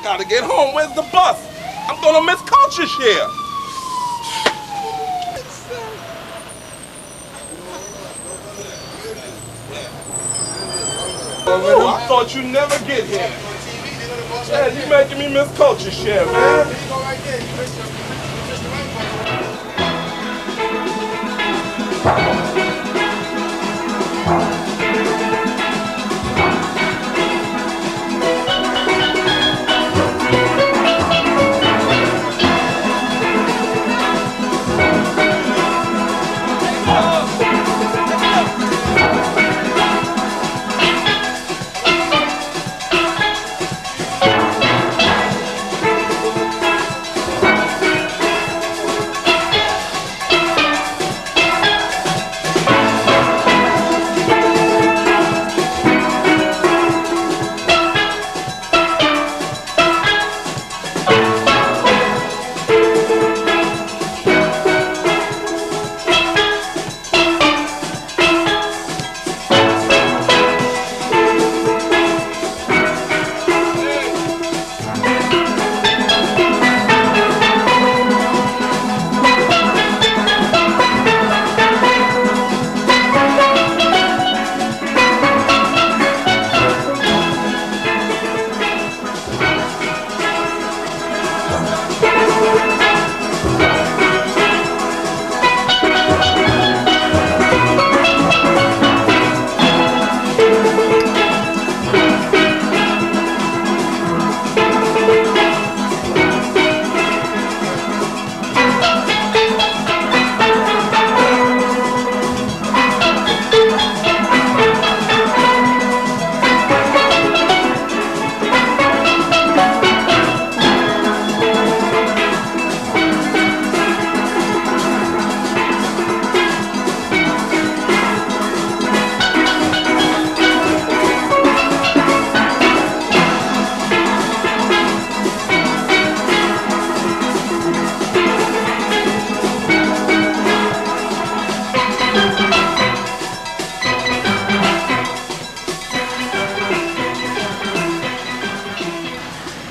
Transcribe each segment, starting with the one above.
Gotta get home. Where's the bus? I'm gonna miss CultureShare. Oh, I thought you'd never get here. Yeah, you making me miss CultureShare, man.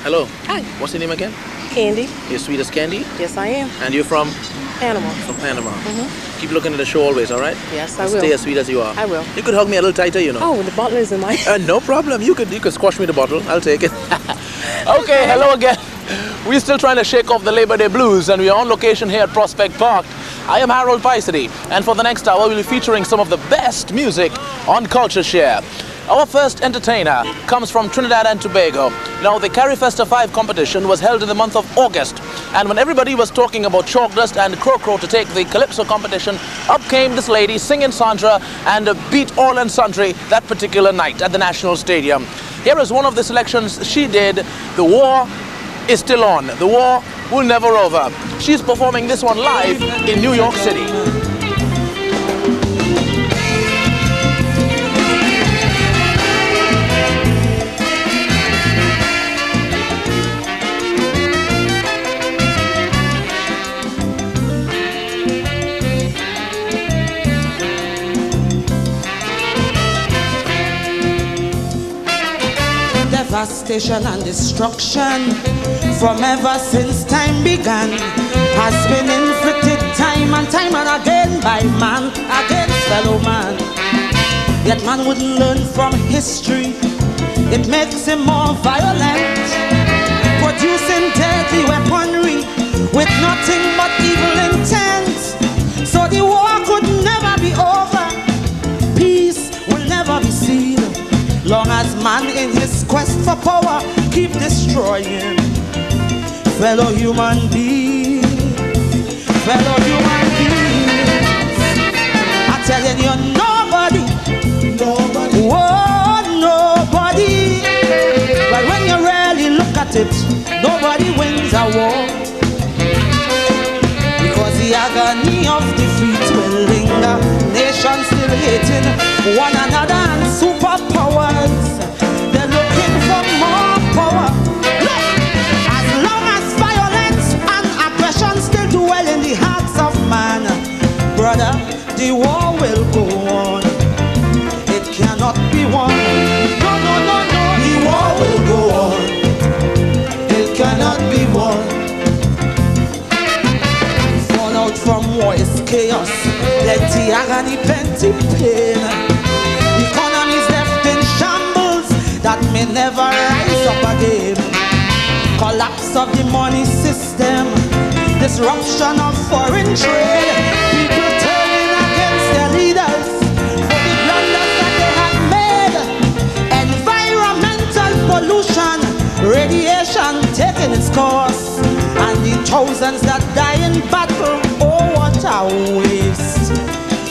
Hello. Hi. What's your name again? Candy. You're sweet as candy? Yes, I am. And you're from? Panama. From Panama. Keep looking at the show always, all right? Yes, I will. Stay as sweet as you are. I will. You could hug me a little tighter, you know. Oh, the bottle is in my... No problem. You could squash me the bottle. I'll take it. Okay, hello again. We're still trying to shake off the Labor Day blues, and we're on location here at Prospect Park. I am Harold PYSADEE, and for the next hour, we'll be featuring some of the best music on CultureShare. Our first entertainer comes from Trinidad and Tobago. Now, the Carifesta 5 competition was held in the month of August, and when everybody was talking about Chalk Dust and Crow to take the Calypso competition, up came this lady singing Sandra and beat all and sundry that particular night at the National Stadium. Here is one of the selections she did. The war is still on. The war will never over. She's performing this one live in New York City. Devastation and destruction from ever since time began has been inflicted time and again by man against fellow man. Yet man wouldn't learn from history. It makes him more violent, producing deadly weaponry with nothing but evil intent. So the war could never be over. Peace will never be seen, long as man in his quest for power keep destroying fellow human beings. Fellow human beings, I'm telling you, nobody, oh nobody. But when you really look at it, nobody wins a war, because the agony of defeat will linger. Nations still hating one another, and superpowers, they're looking for more power. Look, as long as violence and aggression still dwell in the hearts of man, brother, the war will go on. It cannot be won. No, no, no, no. The war will go on. chaos, plenty agony, plenty pain. Economies left in shambles that may never rise up again. Collapse of the money system, disruption of foreign trade, people turning against their leaders for the blunders that they have made. Environmental pollution, radiation taking its course, and the thousands that die in battle. Oh, what a waste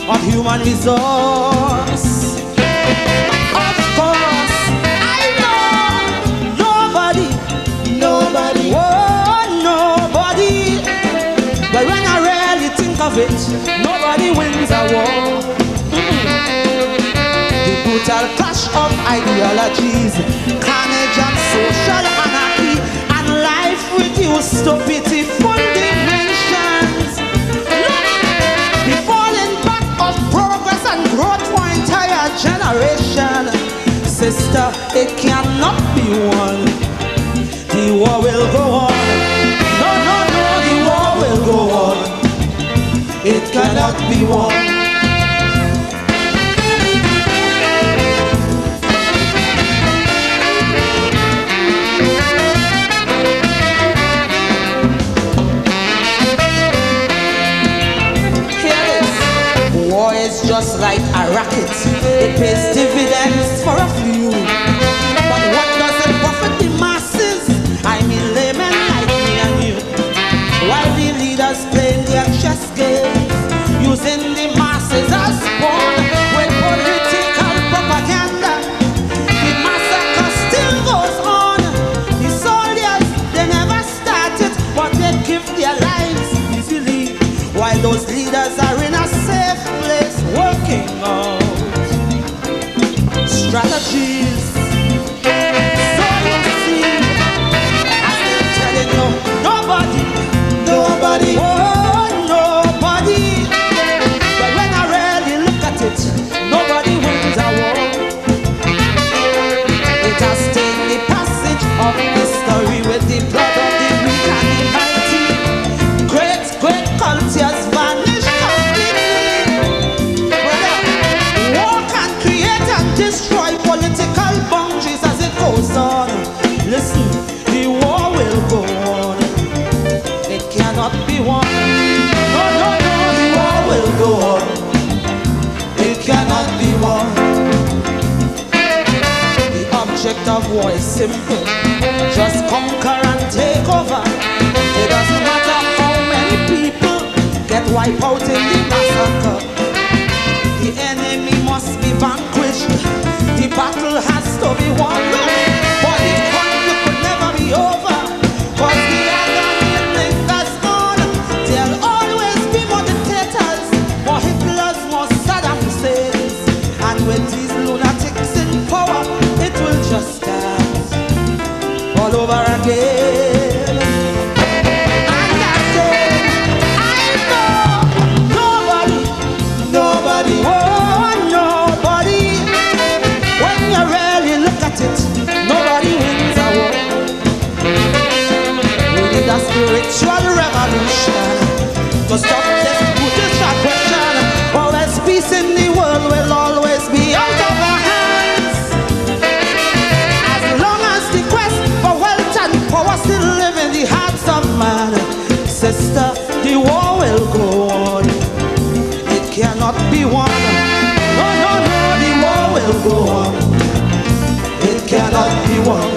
of human resource. Of course, I know nobody, oh, nobody. But when I really think of it, nobody wins a war. The brutal clash of ideologies, carnage and social anarchy, and life reduced to pitiful dimensions. The falling back of progress and growth for entire generation. Sister, it cannot be won. The war will go on. No, the war will go on. It cannot be won. War is just like a racket. It pays dividends for a few. But what does it profit the masses? I mean laymen like me and you. While the leaders playing their chess games, using the masses as pawn with political propaganda, the massacre still goes on. The soldiers, they never started, but they give their lives easily, while those leaders are in a safe place working out strategies. So you see, I'm still telling you, nobody, oh, nobody. But when I really look at it, nobody wins a war. It has taken the passage of history with the blood of the weak and the mighty. Great cultures vanished completely. War can create and destroy political boundaries as it goes on. Listen, the war will go on. It cannot be won. No, the war will go on. It cannot be won. The object of war is simple. Just conquer and take over. It doesn't matter how many people get wiped out in the massacre. The enemy must be vanquished. The battle has to be won. But the conflict will never be over. Cause the agony lingers on. There'll always be more dictators, more Hitlers, more Saddam Husseins. And with these lunatics in power, it will just start all over again. And I say, I know nobody, oh, nobody. When you really look at it, nobody wins a war. We need a spiritual revolution to stop this brutish aggression. For as peace in the world will always be out of our hands. As long as the quest for wealth and power still live in the hearts of man, sister, the war will go on. It cannot be won. No, the war will go on. It cannot be won.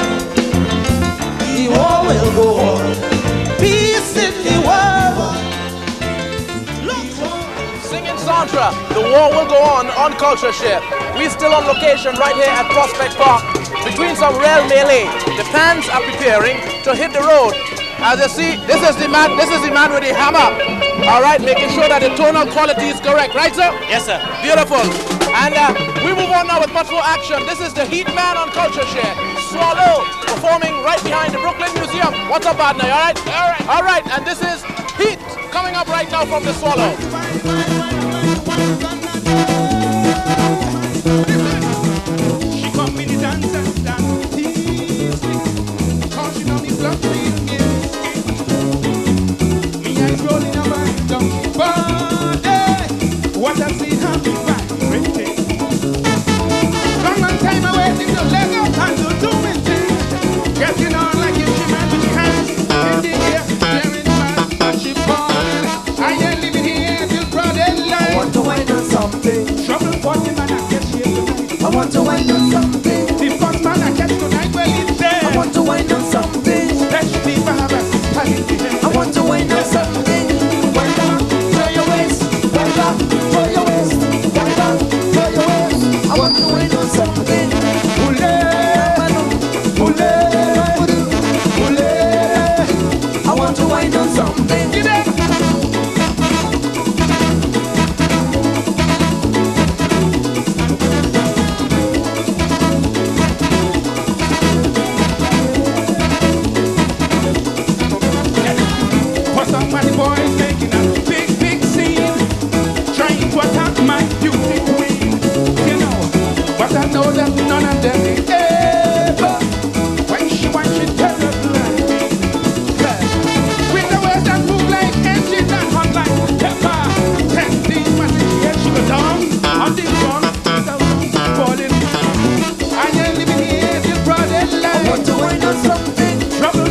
The war will go on. Peace in the world. Look. Singing Sandra, the war will go on CultureShare. We're still on location right here at Prospect Park between some real melee. The fans are preparing to hit the road. As you see, this is the man with the hammer. All right, making sure that the tonal quality is correct, right, sir? Yes, sir. Beautiful. And we move on now with much more action. This is the Heat Man on CultureShare. Swallow performing right behind the Brooklyn Museum. What's up, partner? All right? All right. All right. And this is Heat coming up right now from the Swallow. She come in the dance and dance peacefully, cause she know me blood me eyes rolling up and down body.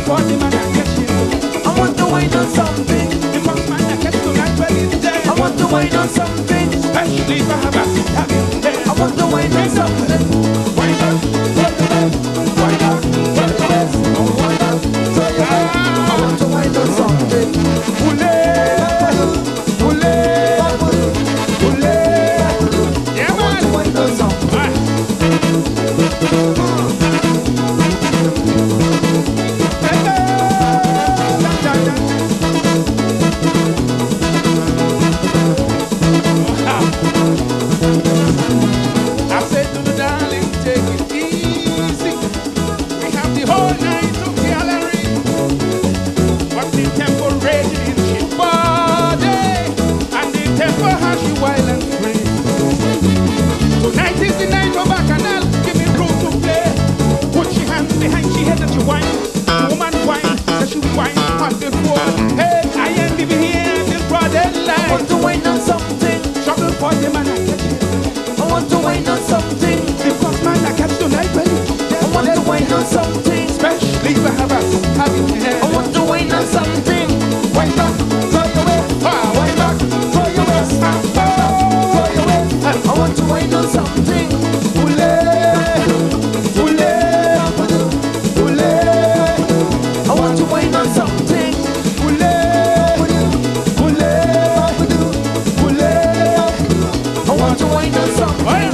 for the man I catch him. I want to wine on something. The first man I catch tonight when he's dead. I want to wine on something. Especially if I have him dead. I want to wine on something. Why not? Why not? Why not? I want to wine on something. Ule, ule, ule. Yeah, man. Wine on something. I said to the darling, take it easy. We have the whole night to gallery. But the tempo raging in she body, and the tempo has she wild and free. Tonight is the night for bacchanal. Give me room to play. Put your hands behind she head and she whine. The woman whine, so she whine on the floor. Hey, I am living here in this broad I light. want to wine on something. Trouble for the man I catch it. I want to wine on something. The first man I catch tonight when I want to wine on something. especially if I have having hair. I want to wine on something. Why not? Throw your waist. Why not? Throw your waist. Throw your waist. I want to wine on something. Ule, ule, ule, I want to wine on something. ule, ule, ule. I want to wine on something.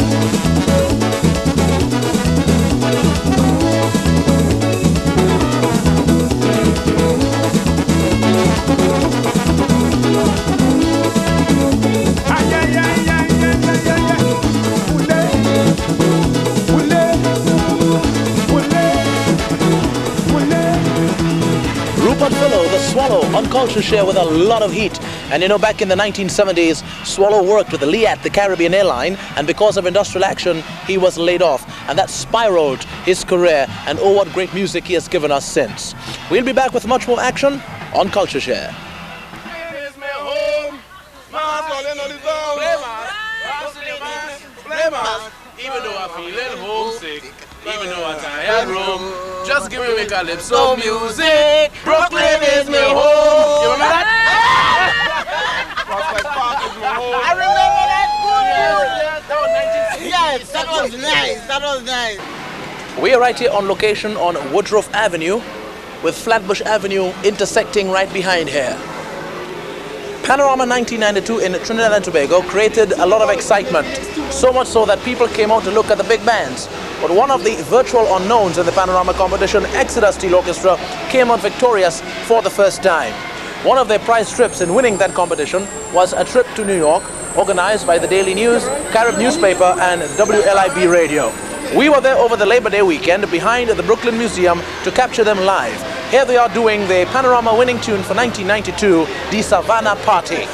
Ay, ay, ay, ay, ay, ay, ay, ay. Ule, ule, ule, ule. Rupert Philo, the Swallow, on CultureShare with a lot of heat. And you know, back in the 1970s, Swallow worked with the Liat, the Caribbean airline, and because of industrial action, he was laid off. And that spiraled his career, and oh, what great music he has given us since. We'll be back with much more action on CultureShare. Even though I'm feeling homesick, even though I'm tired room, just give me a calypso music. Brooklyn is my home. You remember that? I remember that good. Yes, that was nice. That was nice. We are right here on location on Woodruff Avenue with Flatbush Avenue intersecting right behind here. Panorama 1992 in Trinidad and Tobago created a lot of excitement, so much so that people came out to look at the big bands. But one of the virtual unknowns in the Panorama competition, Exodus Steel Orchestra, came out victorious for the first time. One of their prize trips in winning that competition was a trip to New York, organized by the Daily News, Carib newspaper and WLIB radio. We were there over the Labor Day weekend behind the Brooklyn Museum to capture them live. Here they are doing the Panorama winning tune for 1992, the Savannah Party.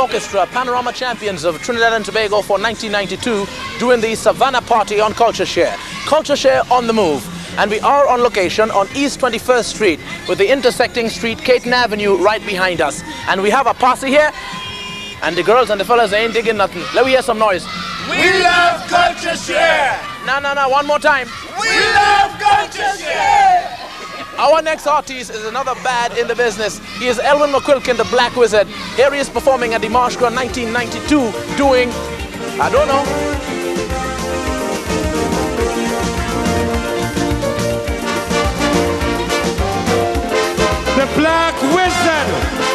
Orchestra, Panorama Champions of Trinidad and Tobago for 1992, doing the Savannah Party on CultureShare. CultureShare on the move. And we are on location on East 21st Street with the intersecting street, Caton Avenue, right behind us. And we have a posse here, and the girls and the fellas ain't digging nothing. Let me hear some noise. We love CultureShare. No, one more time. We love CultureShare. Our next artist is another bad in the business. He is Elwin McQuilkin, the Black Wizard. Here he is performing at the Marshgra 1992, doing, I don't know. The Black Wizard.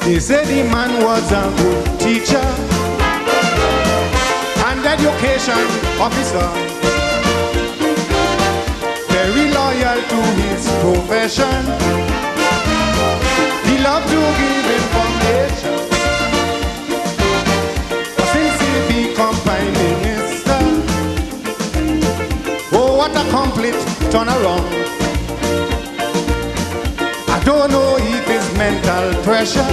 They said the man was a good teacher and education officer, very loyal to his profession. He loved to give information, but since he become Prime Minister, oh, what a complete turnaround. I don't know if it's mental pressure.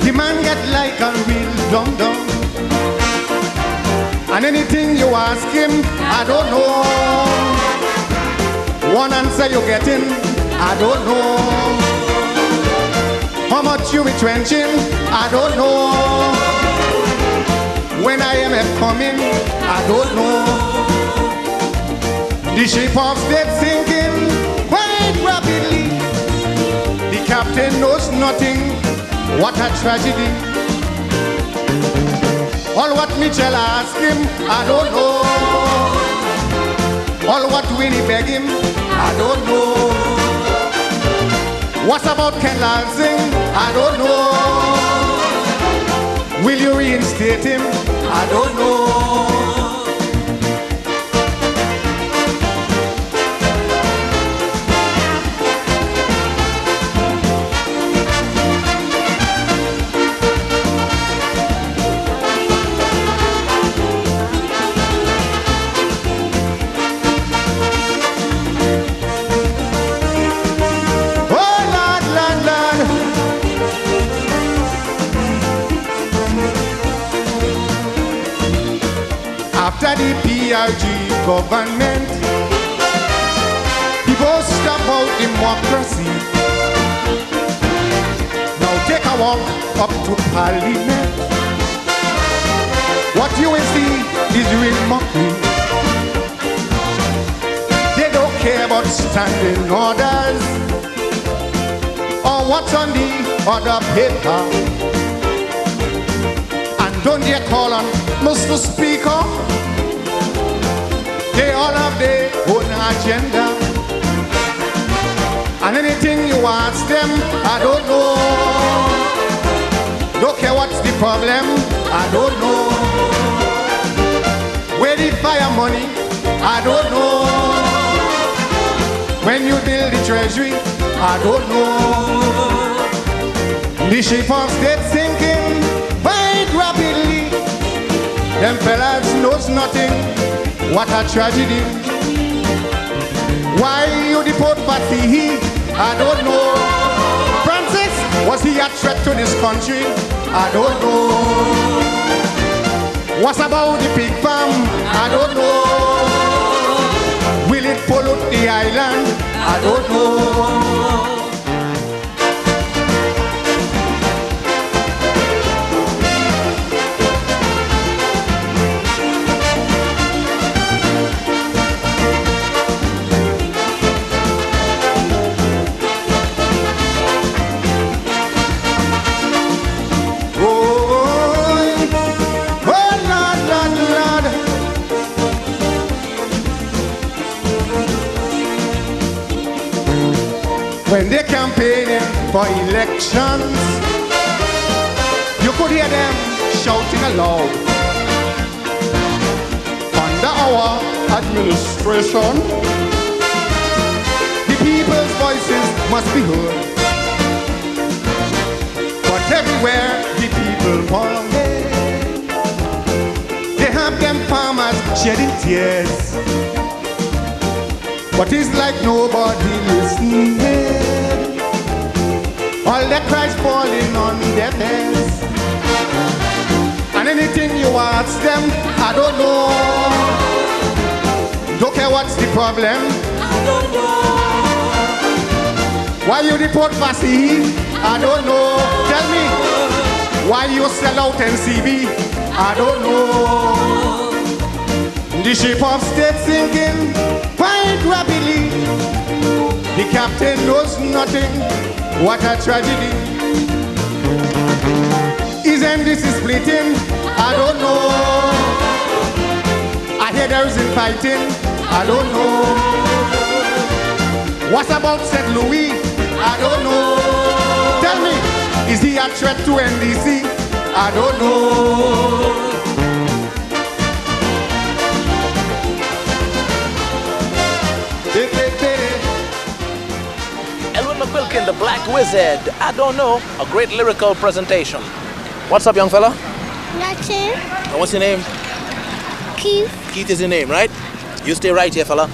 The man get like a real dum-dum, and anything you ask him, I don't know. One answer you get in, I don't know. How much you retrenching, I don't know. When I am coming, I don't know. The ship of state sinking quite rapidly. The captain knows nothing. What a tragedy. All what Mitchell asked him, I don't know. All what Winnie beg him, I don't know. What about Ken Lansing? I don't know. Will you reinstate him? I don't know. After the PRG government, people stop out democracy. Now take a walk up to Parliament. What you will see is real mockery. They don't care about standing orders or what's on the other paper. And don't they call on Mr. Speaker? They all have their own agenda, and anything you ask them, I don't know. Don't care what's the problem, I don't know. Where the fire money, I don't know. When you build the treasury, I don't know. The ship of state sinking quite rapidly. Them fellas knows nothing. What a tragedy. Why you deport Patsy? I don't know. Francis, was he a threat to this country? I don't know. What's about the pig farm? I don't know. Will it pollute the island? I don't know. When they're campaigning for elections, you could hear them shouting aloud. Under our administration. The people's voices must be heard. But everywhere the people want, they have them farmers shedding tears. But it's like nobody listening. All the cries falling on their heads. And anything you ask them, I don't know. Don't care what's the problem. I don't know. Why you deport PYSADEE? I don't know. Tell me. Why you sell out NCB? I don't know. The ship of state sinking quite rapidly. The captain knows nothing. What a tragedy. Isn't this splitting? I don't know. I hear there is fighting. I don't know. What about St. Louis? I don't know. Tell me, is he a threat to NDC? I don't know. Wilkin, the Black Wizard. I don't know. A great lyrical presentation. What's up, young fella? Nothing. And what's your name? Keith. Keith is your name, right? You stay right here, fella.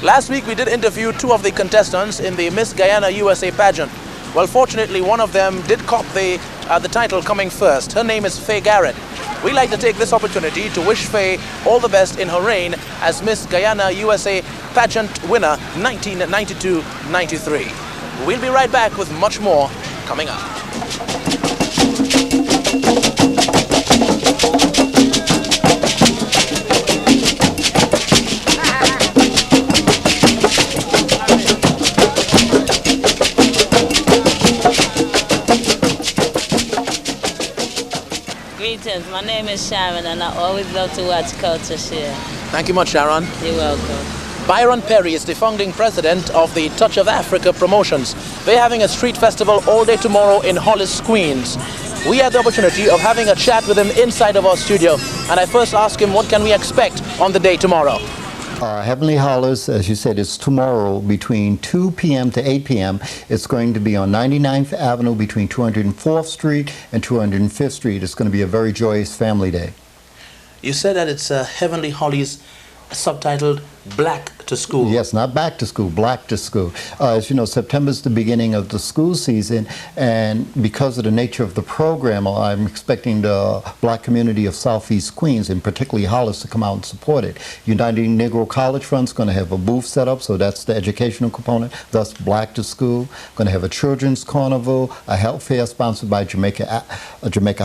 Last week we did interview two of the contestants in the Miss Guyana USA pageant. Well, fortunately, one of them did cop the title coming first. Her name is Faye Garrett. We like to take this opportunity to wish Faye all the best in her reign as Miss Guyana USA pageant winner 1992-93. We'll be right back with much more coming up. Greetings, my name is Sharon and I always love to watch CultureShare. Thank you much, Sharon. You're welcome. Byron Perry is the founding president of the Touch of Africa Promotions. They're having a street festival all day tomorrow in Hollis, Queens. We had the opportunity of having a chat with him inside of our studio, and I first asked him what can we expect on the day tomorrow. Heavenly Hollis, as you said, is tomorrow between 2 p.m. to 8 p.m. It's going to be on 99th Avenue between 204th Street and 205th Street. It's going to be a very joyous family day. You said that it's Heavenly Hollis, subtitled Black to School. Yes, not back to school, black to school. As you know, September's the beginning of the school season, and because of the nature of the program, I'm expecting the black community of Southeast Queens, and particularly Hollis, to come out and support it. United Negro College Fund's going to have a booth set up, so that's the educational component, thus Black to School. Going to have a children's carnival, a health fair sponsored by Jamaica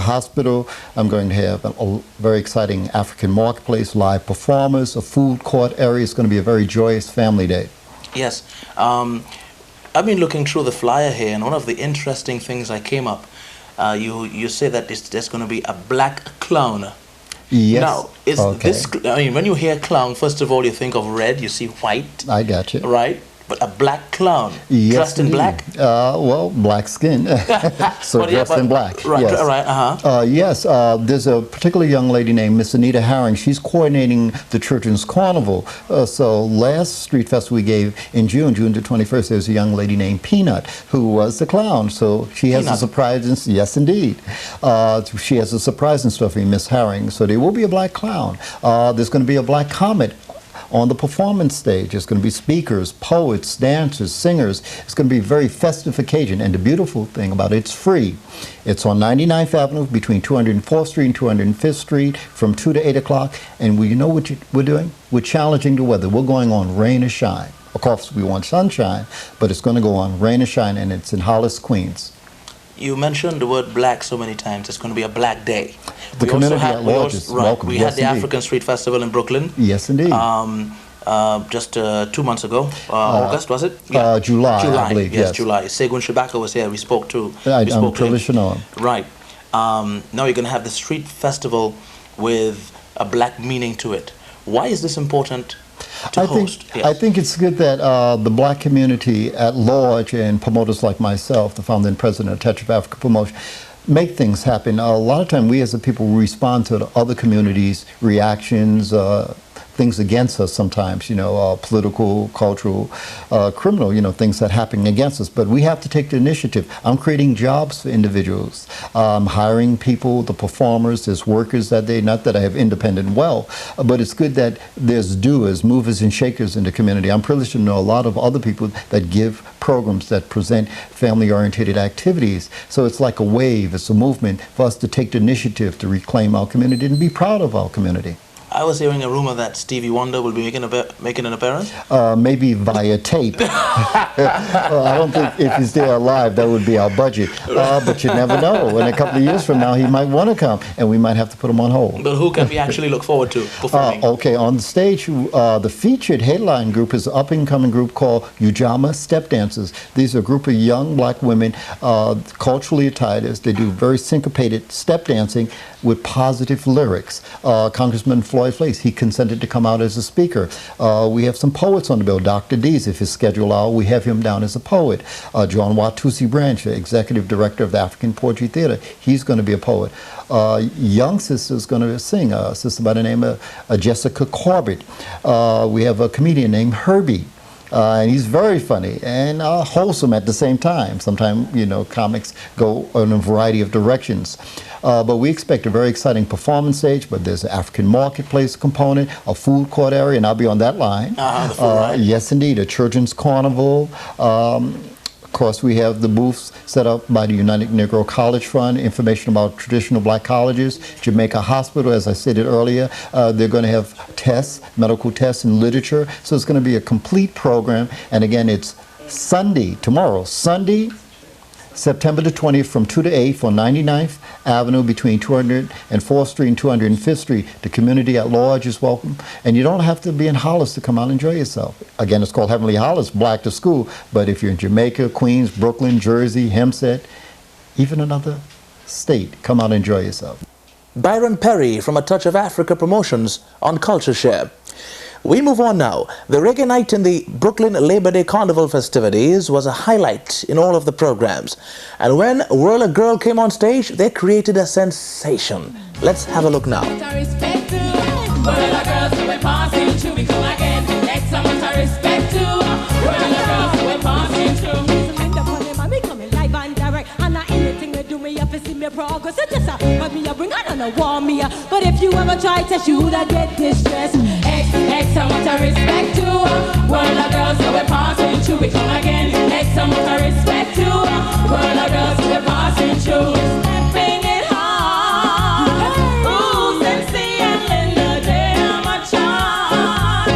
Hospital. I'm going to have a very exciting African marketplace, live performers, a food court area. It's going to be a very joyous family day. Yes. I've been looking through the flyer here, and one of the interesting things I came up, you say that there's going to be a black clown. Yes. Now, is this, I mean, when you hear clown, first of all, you think of red, you see white. I got you. Right? But a black clown, yes, dressed in black? Well, black skin, so dressed in black. Right, yes. Right, yes, there's a particular young lady named Miss Anita Herring. She's coordinating the Children's Carnival. So last Street Festival we gave in June the 21st, there's a young lady named Peanut who was the clown. So she has a surprise, yes indeed. She has a surprise in store for Miss Herring. So there will be a black clown. There's going to be a black comet on the performance stage. There's going to be speakers, poets, dancers, singers. It's going to be a very festive occasion, and the beautiful thing about it, it's free. It's on 99th Avenue between 204th Street and 205th Street from 2 to 8 o'clock, and you know what we're doing? We're challenging the weather. We're going on rain or shine. Of course, we want sunshine, but it's going to go on rain or shine, and it's in Hollis, Queens. You mentioned the word black so many times. It's going to be a black day. The community at large is welcome. We had the African Street Festival in Brooklyn. Yes, indeed. Just 2 months ago. August, was it? Yeah. July, I believe, yes. July. Segun Shibaka was here. We spoke to I'm privileged to know him. Right. Now you're going to have the street festival with a black meaning to it. Why is this important to host? I think it's good that the black community at large and promoters like myself, the founder and president of Touch of Africa Promotion, make things happen. A lot of time we as a people respond to the other communities' reactions, things against us sometimes, political, cultural, criminal, things that happen against us. But we have to take the initiative. I'm creating jobs for individuals. I'm hiring people, the performers, there's workers that day, not that I have independent wealth, but it's good that there's doers, movers and shakers in the community. I'm privileged to know a lot of other people that give programs that present family-oriented activities. So it's like a wave, it's a movement for us to take the initiative to reclaim our community and be proud of our community. I was hearing a rumor that Stevie Wonder will be making an appearance. Maybe via tape. I don't think if he's there alive, that would be our budget. But you never know. In a couple of years from now, he might want to come, and we might have to put him on hold. But who can we actually look forward to performing? Okay, on the stage, the featured headline group is an up-and-coming group called Ujamaa Step Dancers. These are a group of young black women, culturally attired. They do very syncopated step dancing with positive lyrics. Congressman Floyd Flakes, he consented to come out as a speaker. We have some poets on the bill. Dr. Dees, if his schedule allows, we have him down as a poet. John Watusi Branch, the executive director of the African Poetry Theater, he's going to be a poet. Young sister's going to sing, a sister by the name of Jessica Corbett. We have a comedian named Herbie. And he's very funny and wholesome at the same time. Sometimes, comics go in a variety of directions. But we expect a very exciting performance stage, but there's an African marketplace component, a food court area, and I'll be on that line. The food, right? Yes, indeed, a children's carnival. Of course, we have the booths set up by the United Negro College Fund, information about traditional black colleges, Jamaica Hospital, as I stated earlier. They're going to have tests, medical tests and literature. So it's going to be a complete program. And again, it's Sunday, tomorrow, Sunday, September the 20th from 2 to 8 on 99th Avenue between 204th Street and 205th Street. The community at large is welcome. And you don't have to be in Hollis to come out and enjoy yourself. Again, it's called Heavenly Hollis, Black to School. But if you're in Jamaica, Queens, Brooklyn, Jersey, Hempstead, even another state, come out and enjoy yourself. Byron Perry from A Touch of Africa Promotions on CultureShare. We move on now. The reggae night in the Brooklyn Labor Day Carnival festivities was a highlight in all of the programs. And when Whirl a Girl came on stage, they created a sensation. Let's have a look now. Progress, but me a bring on a warm me. But if you ever try to shoot, I get distressed. X amount of respect to world of girls, so we're passing through. We come again. X amount of respect to world of girls, so we're passing through. Stepping it hard. Ooh, Sensei and Linda, they are my charm.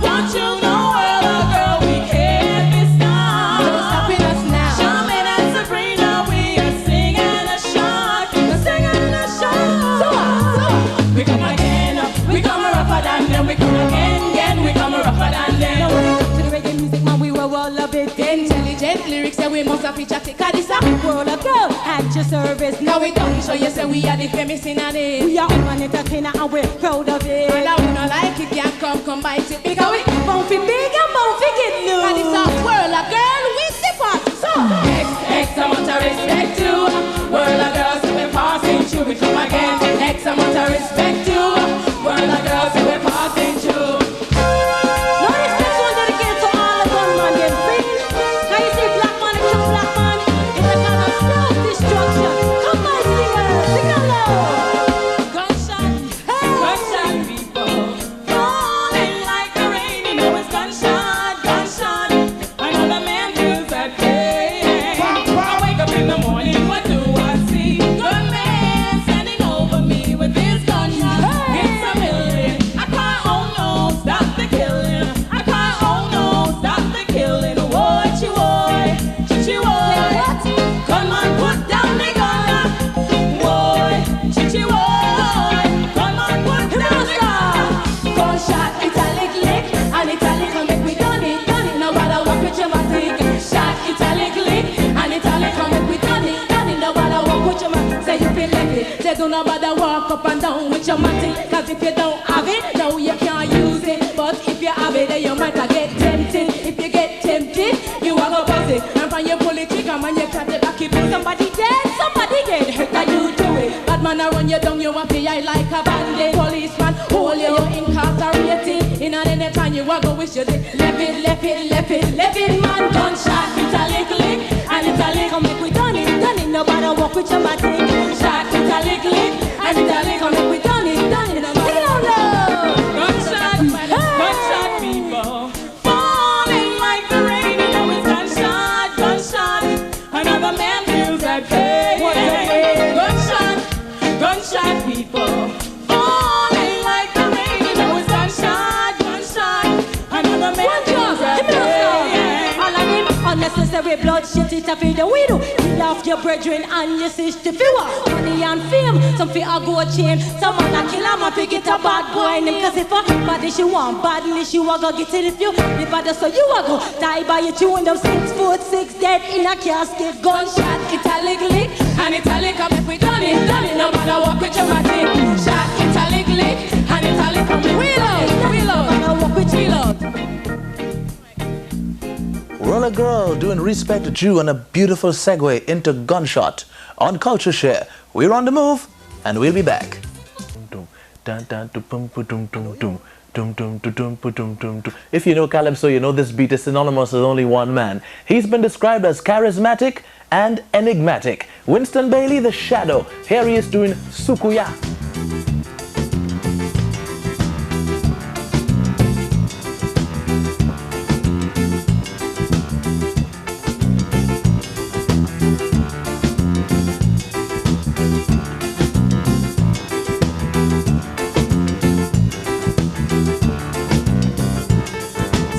Don't you know, world of girl, we can't be stopped. So stopping us now. Charmaine and Sabrina, we are singing a shot. We're singing a shot. So we come again. We come rougher than them. We come again. We come rougher than them. Now when it comes to the reggae music, man, we will all love it. Intelligent lyrics, yeah, we must have feature tick. Cause this a world of girl at your service. Now we done, so you say we are the famous in a day. We are an entertainer and we're proud of it. And I would not like it, yeah, come bite it. Because we bound fi big and bound fi get loose. Cause this a world of girl, we step on. So X amount of respect to world of girls, so we're passing through. We come again. X amount of respect to world of girls, so we're passing through. No, this next one dedicated to all the gunman, them free. Now you see black man, kill black man. It's a kind of self-destruction. Come on, singers, sing along. Gunshot, hey, gunshot, people falling like the rain. You know it's gunshot, gunshot. Another man feels that day. I wake up in the morning, what do I see? Gunman standing over me with his gunshot. It's a million. I cry, oh no, stop the killing. I cry, oh no, stop the killing. Whoa, chichi-woy. Gunman, put down the gun. Woy, chichi-woy. Gunman, put down the gun. Gunshot, italic lick, and italic will make me done it. No matter what with your matic. Shot, italic lick, and italic will make me done it. No matter what with your matic. Say you feel like it. Say do not bother walk up and down with your matic. Cause if you don't have it, no you can't use it. But if you have it, then you might get tempted. If you get tempted, you are gonna buzz it. And when you pull it trigger, man, you cut it back. If somebody dead, somebody get hurt, and you do it. Bad man, I run you down, you want to eye like a bandit. Policeman, hold you, you're incarcerated. you a go wish you did. Left it, man. Gunshot, it a lick, and it a lick. Come make we done it. No matter what with your matic. Gunshot, it a lick, and it a lick. Come make we done it. No matter what. Gunshot, gunshot, people falling like the rain. You know it's gunshot. Another man feels that pain. Gunshot, people falling like the rain. You know it's gunshot. Another man feels that pain. All I need unnecessary bloodshed, it a feed the widow. Kill off your brethren and your sister. If you want money and fame, some fear a go chain. Someone a kill him and pick it a bad boy name. Cause if a body she want badly, she a go get it. If you live bad, so you a go die by your tune. Them 6'6" dead in a casket. Gunshot, it a lick, and it a lick up if we done it. No matter what with your matic. Shot, it a lick, and it a lick up. Reload. No matter what with reload. Roller Girl doing Respect Jew and a beautiful segue into Gunshot on CultureShare. We're on the move and we'll be back. If you know Calypso, you know this beat is synonymous with only one man. He's been described as charismatic and enigmatic. Winston Bailey, the Shadow. Here he is doing Sukuya.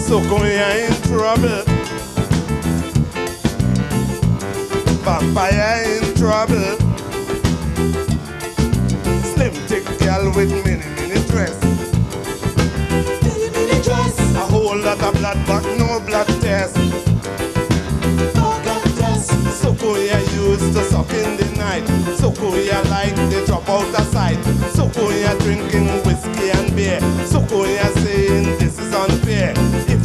Sukuya in trouble. Vampire in trouble. Slim thick girl with mini dress. Mini dress. A whole lot of blood but no blood test. No blood test. Sukuya used to suck in the night. Sukuya like they drop out of sight. Sukuya drinking whiskey and beer. Sukuya saying this is unfair.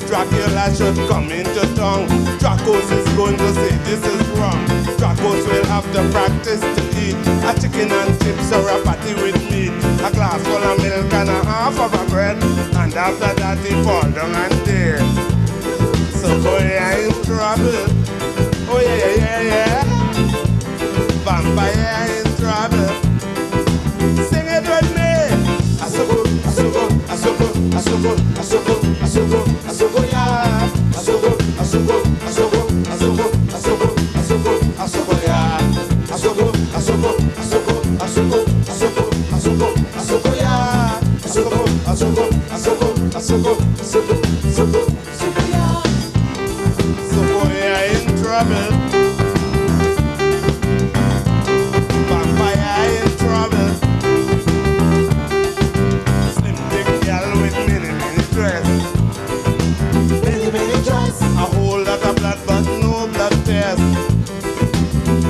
Dracula should come into town. Dracos is going to say this is wrong. Dracos will have to practice to eat a chicken and chips or a patty with meat. A glass full of milk and a half of a bread. And after that he fall down and dead. So boy I in trouble. Oh yeah. Vampire in trouble. Sing it with me. Asoko, yeah. Sukuya in trouble. Vampire in trouble. Slim thick girl with mini dress. Mini dress. A whole lot of blood but no blood test.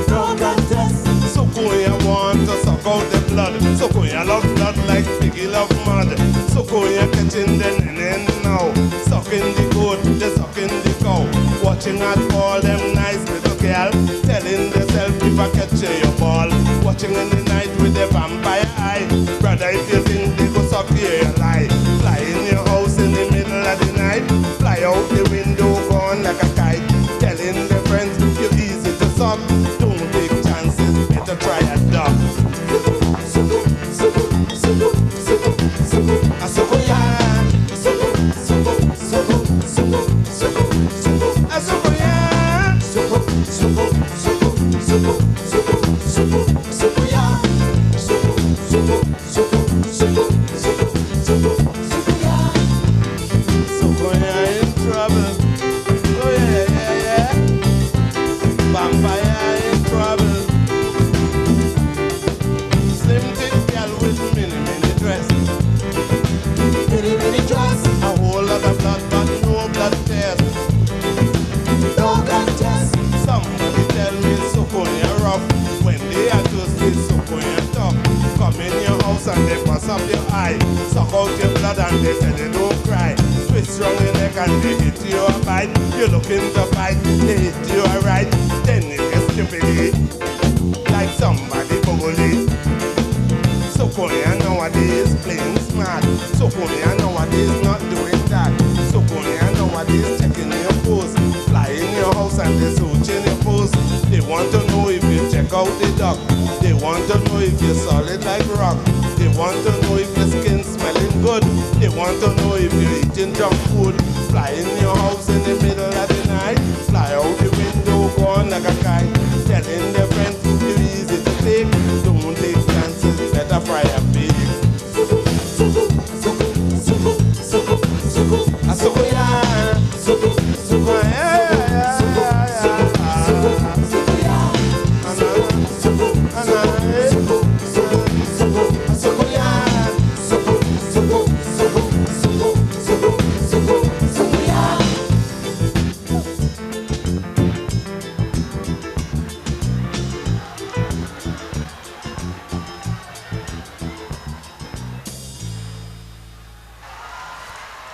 No blood test. Sukuya want to suck out the blood. Sukuya love blood like piggy love mud. Sukuya catching the nene now. Sucking the goat, they sucking the cow. Watching at all them nice little girl. Telling themselves if I catch your ball. Watching in the night with the vampire eye. Brother, if you think they go suck here, you lie. Fly in your house in the middle of the night. Fly out the window, gone like a kite. Telling the friends you're easy to suck. Don't take chances, better try a duck. And they pass up your eye. Suck out your blood and they tell you don't cry. Twist round your neck and they hit you a bite. You're looking to fight, they hit you a right. Then it gets stupidly like somebody bully. So Korea nowadays playing smart. So Korea nowadays not doing that. Everybody's checking your post, flying your house and they're searching your post. They want to know if you check out the duck. They want to know if you're solid like rock. They want to know if your skin's smelling good. They want to know if you're eating junk food. Fly in your house in the middle of the night. Fly out the window, go on like a kite. Telling their friends you're easy to take. Don't take chances, better fry a pig.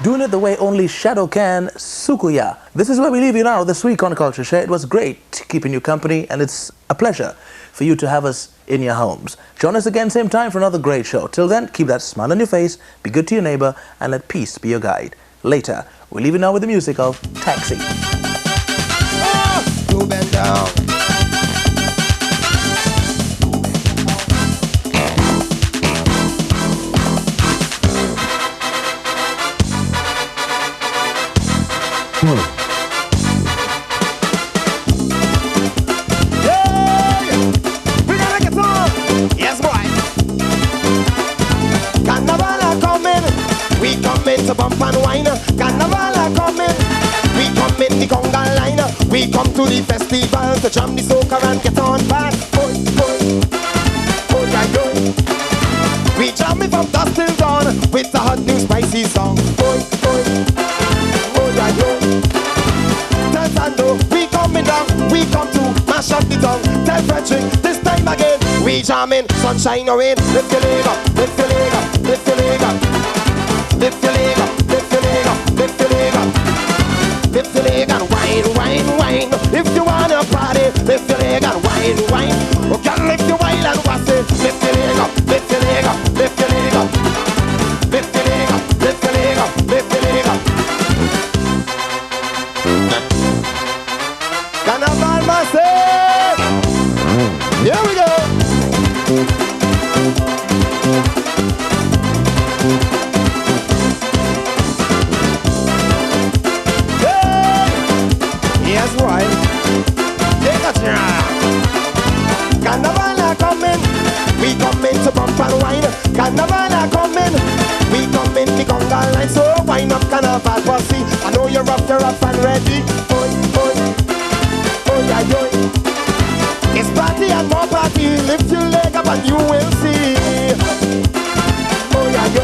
Doing it the way only Shadow can, Sukuya. This is where we leave you now this week on CultureShare. It was great keeping you company, and it's a pleasure for you to have us in your homes. Join us again same time for another great show. Till then, keep that smile on your face, be good to your neighbor, and let peace be your guide. Later, we leave you now with the music of Taxi. You bend down. To bump and wine, Carnival are coming. We come in the conga line. We come to the festival to jam the soca and get on back. Boy, boy, oh yeah, yo. We jam it from dusk till dawn with a hot new spicy song. Boy, boy, oh yeah, yo. Tensando, we coming down. We come to mash up the tongue. Tell Frederick, this time again. We jamming, sunshine or rain. Lift your leg up, lift your leg up, lift your leg up. Lift your leg up, lift your leg up, lift your leg up. Lift your leg and wine, wine, wine. If you wanna party, lift your leg and wine, wine. Oh, girl, lift your wine and what's it? Lift your leg up, lift your leg up, lift your leg up. Lift your leg up, lift your leg up, lift your leg up. Carnival massive. Here we go. Yes, why? Take a try. Carnival are coming. We come in to bump and wine. Carnival are coming. We come in the conga line. So wine up, carnival pussy. I know you're up and ready. Oi, oi, oh yeah, yo. It's party and more party. Lift your leg up and you will see. Oh yeah, yo.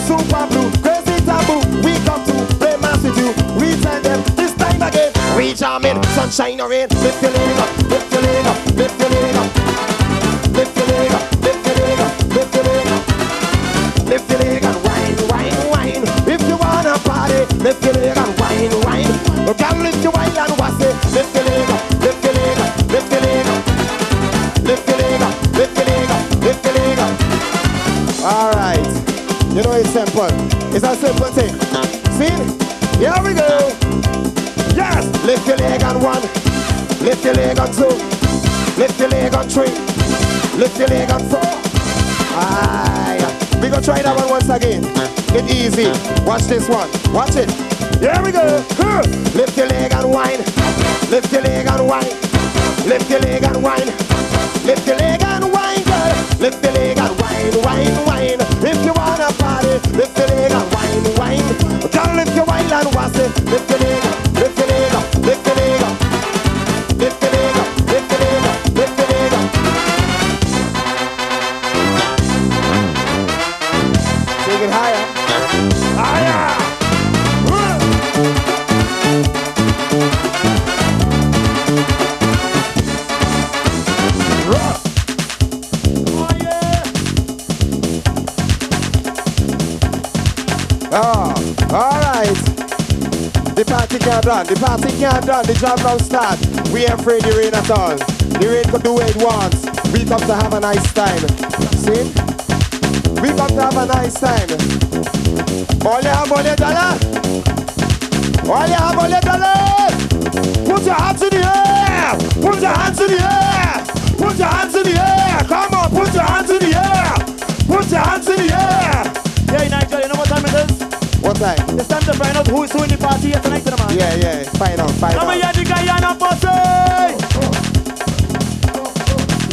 Super blue, crazy taboo. We come to play mass with you. We tell them this time again. We jamming, sunshine or rain. Lift your leg up, lift your leg up, lift your leg up. Lift your leg up, lift your leg up, lift your leg up. Lift your leg and wine, wine, wine. If you wanna party, lift your leg and wine, wine. You can lift your wine and what's it? Lift your leg up, lift your leg up, lift your leg up. Lift your leg up, lift your leg up, lift your leg up. All right. You know it's simple. It's a simple thing. See? Here we go. Yes! Lift your leg on one. Lift your leg on two. Lift your leg on three. Lift your leg on four. Aye. We gonna try that one once again. It's easy. Watch this one. Watch it. Here we go. Lift your leg and wine. Lift your leg and wine. Lift your leg and wine. Lift your leg and wine, girl. Lift your leg and wine, wine, wine. If you wanna party, lift your leg and wine, wine. Girl, lift your wine and what's it? Lift your leg up, lift your leg up, lift your leg up. Lift your leg up, lift your leg up, lift your leg up. Take it higher. Higher! Oh, all right. The party can't done. The party can't done. The job now start. We ain't afraid the rain at all. The rain could do what it wants. We come to have a nice time. See? We come to have a nice time. Ole, dollar. your hands in the air. Put your hands in the air. Come on, put your hands in the air. Put your hands in the air. Yeah, Nigel, you know what time it is? What time? It's time to find out who is who in the party here tonight, man. Yeah. Find out. Let me hear the Guyana posse.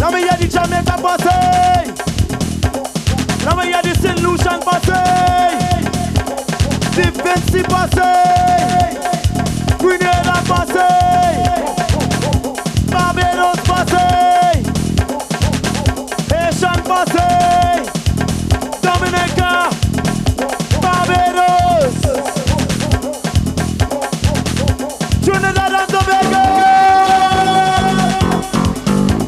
Let me hear the Jamaica posse. Let me hear the St. Lucian posse. The Vinci posse. Grenada posse. Barbados posse. Haitian posse. Dominica. Barbados. Trinidad and Tobago.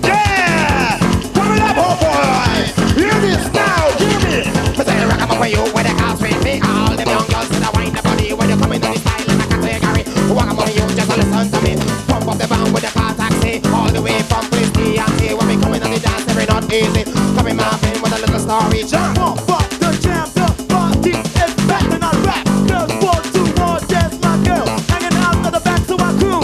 Yeah! Coming up, oh boy! Hear this now, give me! But I rock 'em up for you with the cars with me. All them young girls that wind the body when you come in on the style in a category. Walk 'em on you, just listen to me. Pump up the band with the car taxi. All the way from Police T&T. When we coming on the dance, every not easy. Coming Marvin with a little story. Jump! Fuck the jam, the party is back and I rap. Girls want to more dance, my girl. Hanging out to the back to my crew.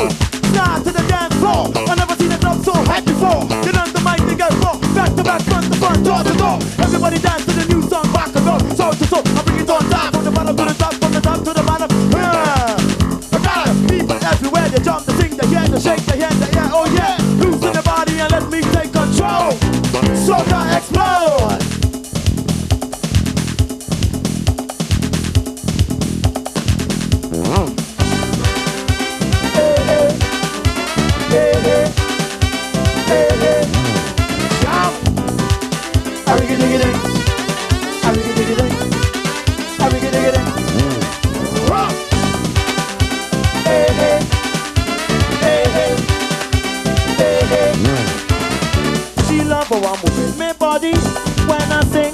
Slide to the dance floor. I never seen a drum so hype before. Get on the mic, they get rock. Back to back, front to front, door to door. Everybody dance to the new song, rock and roll. Soul to soul, I bring it on time. From the bottom to the top, from the top to the bottom. I got people everywhere. They jump, they sing, they hear, they shake, they hear, they hear. Oh yeah, loosen the body and let me take control. Soca explode. She love how I'm moving my body when I sing.